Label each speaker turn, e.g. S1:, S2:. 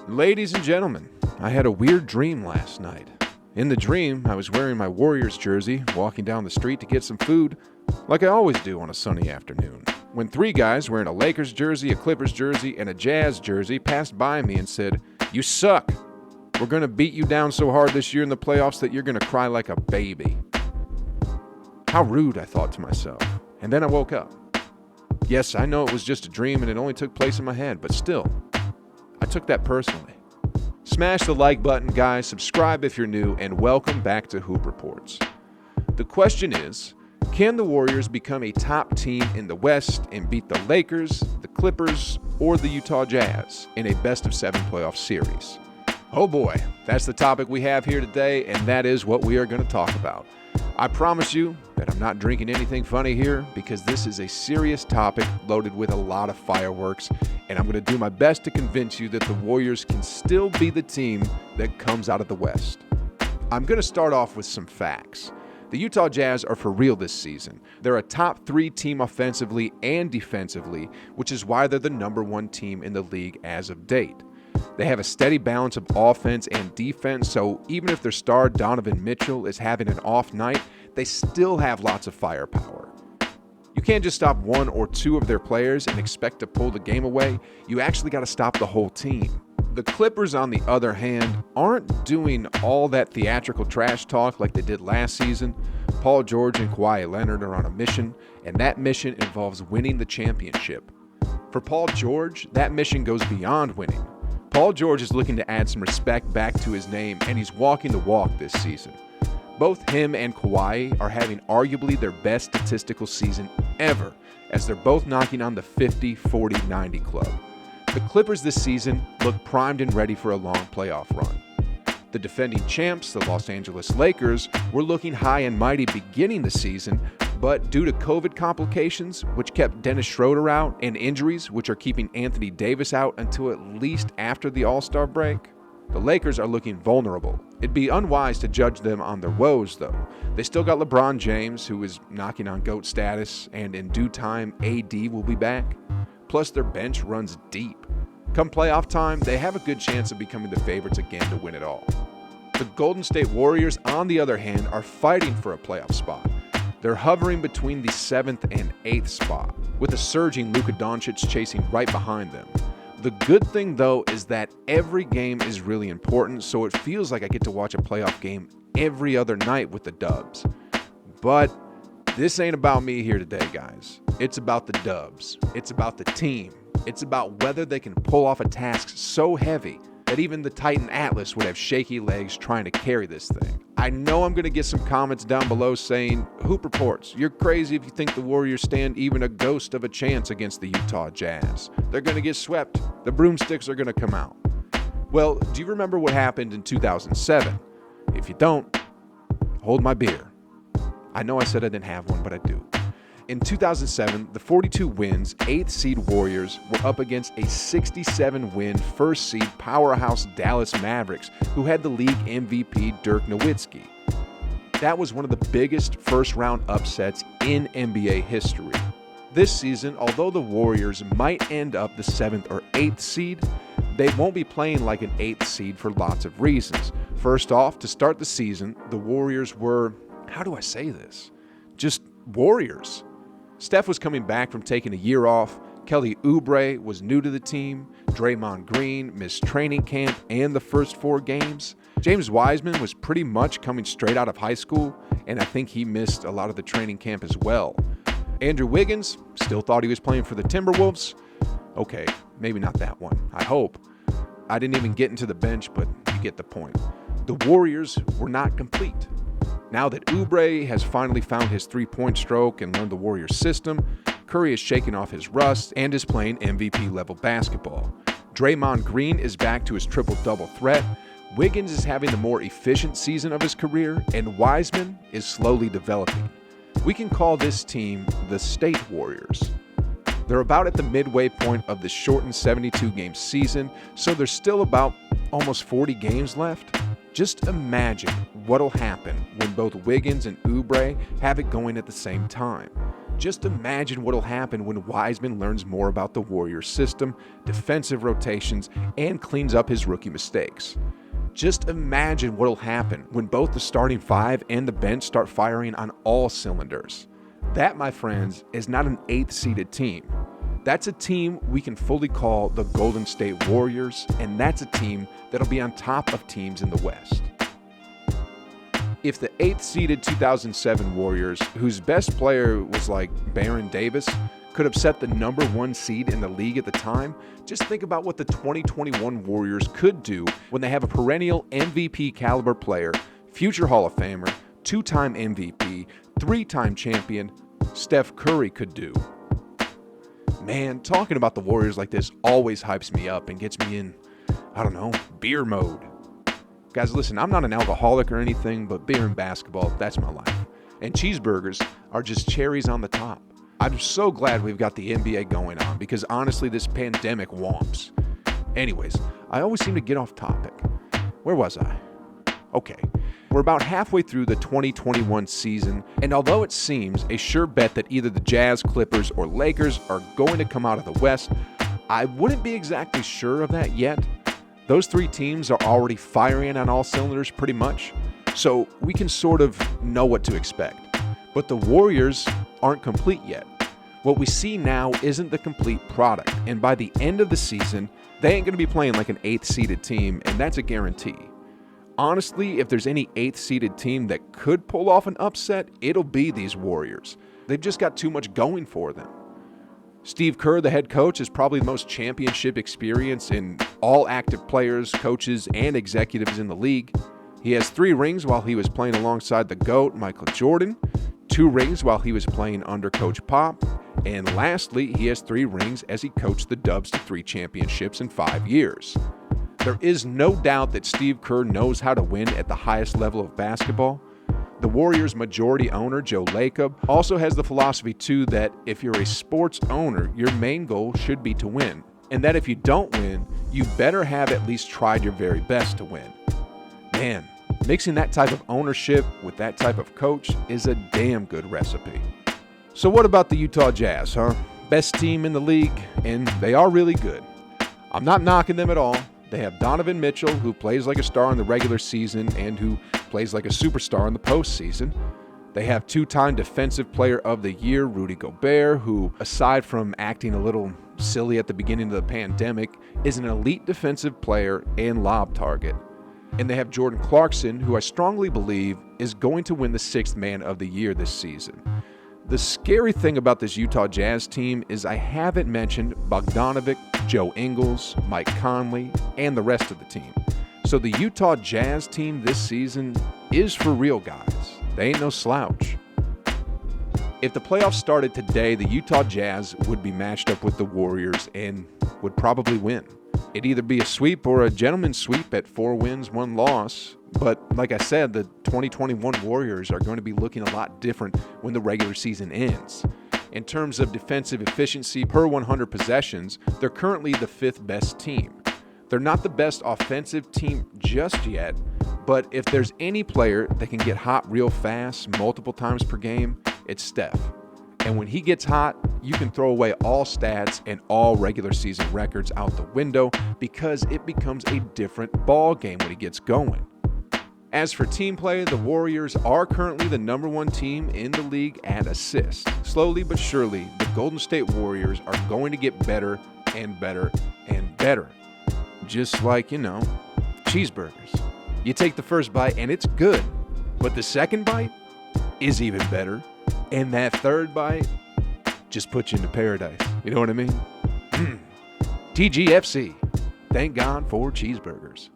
S1: Ladies and gentlemen, I had a weird dream last night. In the dream, I was wearing my Warriors jersey, walking down the street to get some food, like I always do on a sunny afternoon, when three guys wearing a Lakers jersey, a Clippers jersey, and a Jazz jersey passed by me and said, "You suck. We're going to beat you down so hard this year in the playoffs that you're going to cry like a baby." How rude, I thought to myself, and then I woke up. Yes, I know it was just a dream and it only took place in my head, but still, I took that personally. Smash the like button, guys, subscribe if you're new, and welcome back to Hoop Reports. The question is, can the Warriors become a top team in the West and beat the Lakers, the Clippers, or the Utah Jazz in a best-of-7 playoff series? Oh boy, that's the topic we have here today, and that is what we are going to talk about. I promise you that I'm not drinking anything funny here because this is a serious topic loaded with a lot of fireworks, and I'm going to do my best to convince you that the Warriors can still be the team that comes out of the West. I'm going to start off with some facts. The Utah Jazz are for real this season. They're a top 3 team offensively and defensively, which is why they're the number 1 team in the league as of date. They have a steady balance of offense and defense, so even if their star Donovan Mitchell is having an off night, they still have lots of firepower. You can't just stop 1 or 2 of their players and expect to pull the game away. You actually got to stop the whole team. The Clippers, on the other hand, aren't doing all that theatrical trash talk like they did last season. Paul George and Kawhi Leonard are on a mission, and that mission involves winning the championship. For Paul George, that mission goes beyond winning. Paul George is looking to add some respect back to his name, and he's walking the walk this season. Both him and Kawhi are having arguably their best statistical season ever, as they're both knocking on the 50, 40, 90 club. The Clippers this season look primed and ready for a long playoff run. The defending champs, the Los Angeles Lakers, were looking high and mighty beginning the season, but due to COVID complications, which kept Dennis Schroeder out, and injuries, which are keeping Anthony Davis out until at least after the All-Star break, the Lakers are looking vulnerable. It'd be unwise to judge them on their woes, though. They still got LeBron James, who is knocking on GOAT status, and in due time, AD will be back. Plus, their bench runs deep. Come playoff time, they have a good chance of becoming the favorites again to win it all. The Golden State Warriors, on the other hand, are fighting for a playoff spot. They're hovering between the 7th and 8th spot, with a surging Luka Doncic chasing right behind them. The good thing, though, is that every game is really important, so it feels like I get to watch a playoff game every other night with the Dubs. But this ain't about me here today, guys. It's about the Dubs. It's about the team. It's about whether they can pull off a task so heavy that even the Titan Atlas would have shaky legs trying to carry this thing. I know I'm going to get some comments down below saying, "Hoop Reports, you're crazy if you think the Warriors stand even a ghost of a chance against the Utah Jazz. They're going to get swept. The broomsticks are going to come out." Well, do you remember what happened in 2007? If you don't, hold my beer. I know I said I didn't have one, but I do. In 2007, the 42 wins, 8th seed Warriors were up against a 67-win 1st seed powerhouse Dallas Mavericks, who had the league MVP Dirk Nowitzki. That was one of the biggest first-round upsets in NBA history. This season, although the Warriors might end up the 7th or 8th seed, they won't be playing like an 8th seed for lots of reasons. First off, to start the season, the Warriors were, how do I say this? Just Warriors. Steph was coming back from taking a year off. Kelly Oubre was new to the team. Draymond Green missed training camp and the first 4 games. James Wiseman was pretty much coming straight out of high school, and I think he missed a lot of the training camp as well. Andrew Wiggins still thought he was playing for the Timberwolves. Okay, maybe not that one, I hope. I didn't even get into the bench, but you get the point. The Warriors were not complete. Now that Oubre has finally found his 3-point stroke and learned the Warriors system, Curry is shaking off his rust and is playing MVP-level basketball. Draymond Green is back to his triple-double threat, Wiggins is having the more efficient season of his career, and Wiseman is slowly developing. We can call this team the State Warriors. They're about at the midway point of the shortened 72-game season, so there's still about almost 40 games left. Just imagine what'll happen when both Wiggins and Oubre have it going at the same time. Just imagine what'll happen when Wiseman learns more about the Warriors' system, defensive rotations, and cleans up his rookie mistakes. Just imagine what'll happen when both the starting five and the bench start firing on all cylinders. That, my friends, is not an 8th-seeded team. That's a team we can fully call the Golden State Warriors, and that's a team that'll be on top of teams in the West. If the 8th-seeded 2007 Warriors, whose best player was like Baron Davis, could have set the number 1 seed in the league at the time, just think about what the 2021 Warriors could do when they have a perennial MVP caliber player, future Hall of Famer, 2-time MVP, 3-time champion, Steph Curry could do. Man, talking about the Warriors like this always hypes me up and gets me in, beer mode. Guys, listen, I'm not an alcoholic or anything, but beer and basketball, that's my life. And cheeseburgers are just cherries on the top. I'm so glad we've got the NBA going on because honestly, this pandemic whomps. Anyways, I always seem to get off topic. Where was I? Okay, we're about halfway through the 2021 season, and although it seems a sure bet that either the Jazz, Clippers, or Lakers are going to come out of the West, I wouldn't be exactly sure of that yet. Those 3 teams are already firing on all cylinders pretty much, so we can sort of know what to expect. But the Warriors aren't complete yet. What we see now isn't the complete product, and by the end of the season, they ain't going to be playing like an 8th-seeded team, and that's a guarantee. Honestly, if there's any 8th-seeded team that could pull off an upset, it'll be these Warriors. They've just got too much going for them. Steve Kerr, the head coach, is probably the most championship experience in all active players, coaches, and executives in the league. He has 3 rings while he was playing alongside the GOAT, Michael Jordan, 2 rings while he was playing under Coach Pop, and lastly, he has 3 rings as he coached the Dubs to 3 championships in 5 years. There is no doubt that Steve Kerr knows how to win at the highest level of basketball. The Warriors' majority owner, Joe Lacob, also has the philosophy too that if you're a sports owner, your main goal should be to win, and that if you don't win, you better have at least tried your very best to win. Man, mixing that type of ownership with that type of coach is a damn good recipe. So what about the Utah Jazz, huh? Best team in the league, and they are really good. I'm not knocking them at all. They have Donovan Mitchell, who plays like a star in the regular season and who plays like a superstar in the postseason. They have 2-time Defensive Player of the Year, Rudy Gobert, who, aside from acting a little silly at the beginning of the pandemic, is an elite defensive player and lob target. And they have Jordan Clarkson, who I strongly believe is going to win the 6th Man of the Year this season. The scary thing about this Utah Jazz team is I haven't mentioned Bogdanovic, Joe Ingles, Mike Conley, and the rest of the team. So the Utah Jazz team this season is for real, guys. They ain't no slouch. If the playoffs started today, the Utah Jazz would be matched up with the Warriors and would probably win. It'd either be a sweep or a gentleman's sweep at 4 wins, 1 loss. But like I said, the 2021 Warriors are going to be looking a lot different when the regular season ends. In terms of defensive efficiency per 100 possessions, they're currently the 5th best team. They're not the best offensive team just yet, but if there's any player that can get hot real fast multiple times per game, it's Steph. And when he gets hot, you can throw away all stats and all regular season records out the window because it becomes a different ball game when he gets going. As for team play, the Warriors are currently the number 1 team in the league at assists. Slowly but surely, the Golden State Warriors are going to get better and better and better. Just like, cheeseburgers. You take the first bite and it's good, but the second bite is even better. And that third bite just puts you into paradise. You know what I mean? TGFC. Thank God for cheeseburgers.